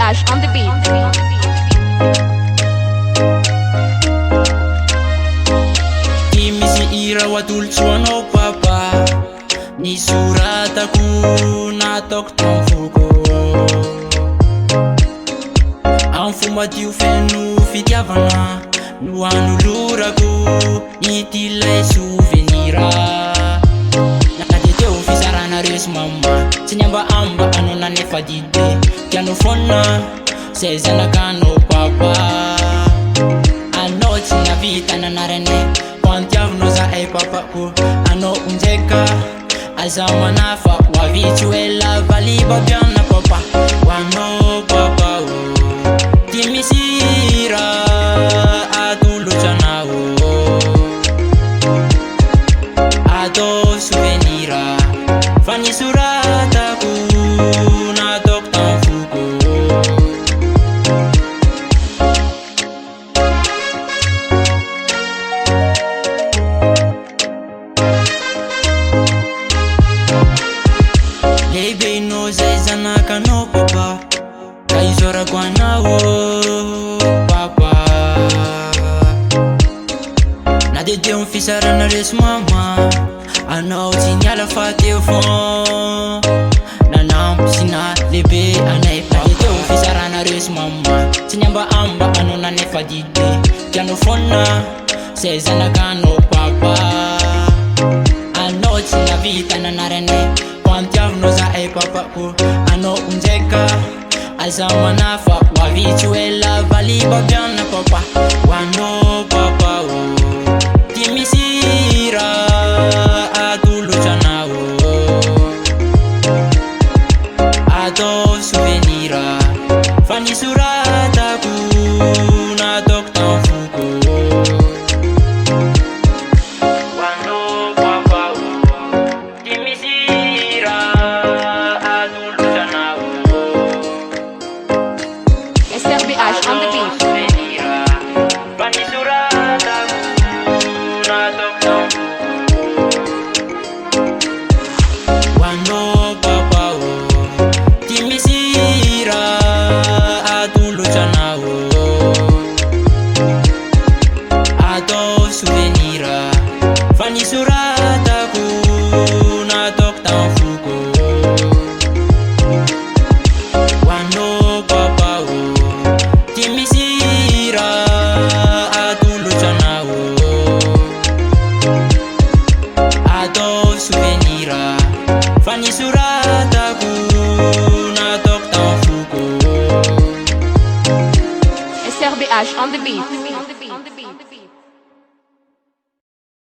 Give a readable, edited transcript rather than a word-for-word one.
SRBH on the beat. Misy ira ho atolotsoanao papa, ny soratako nataoko tamfoko amin'ny fomba tio feno fitiavana no anolorako ity lay souvenira. Nakade teo fizaranareo sy mama, tsy niambaamba anao nanefa dide tianao fona zay zanakanao papa. Anao tsy navita nanarane pantiavinao zahay papako, anao unjeka aza manafa hoavitsy hoe lavalibabiana papa. Hoanao papa o ty misy raha atolotranaho, atao souvenira fa ny soratako nataoko tamfoko. Lehibe inao zay zanakanao papa, ka izorako anao papa. Na de teo amin'ny fisaranareo sy mama, anao tsy niala fa teo fon nanampy sy na lehibe anay papa. Na de teo amin'ny fisaranareo sy mama, tsy niambaamba anao nanefa dide tianao fona zay zanakanao papa. Anao tsy navita nanarane pantiavinao zahay papako, anao unjeka aza manafa hoavitsy hoe lavalibabiana papa. Hoanao papa o ty misy raha atolotranaho, atao souvenira fa ny soratako nataoko tamfoko. Hoanao papa o ty misy raha atolotranaho, SRBH on the beat. souvenira fa ny soratako nataoko tamfoko. Hoanao papa o ty misy raha atolotranaho, atao souvenira fa ny soratako nataoko tamfoko. Hoanao papa o ty misy raha atolotranaho, atao souvenira fa ny soratako nataoko tamfoko. SRBH on the beat.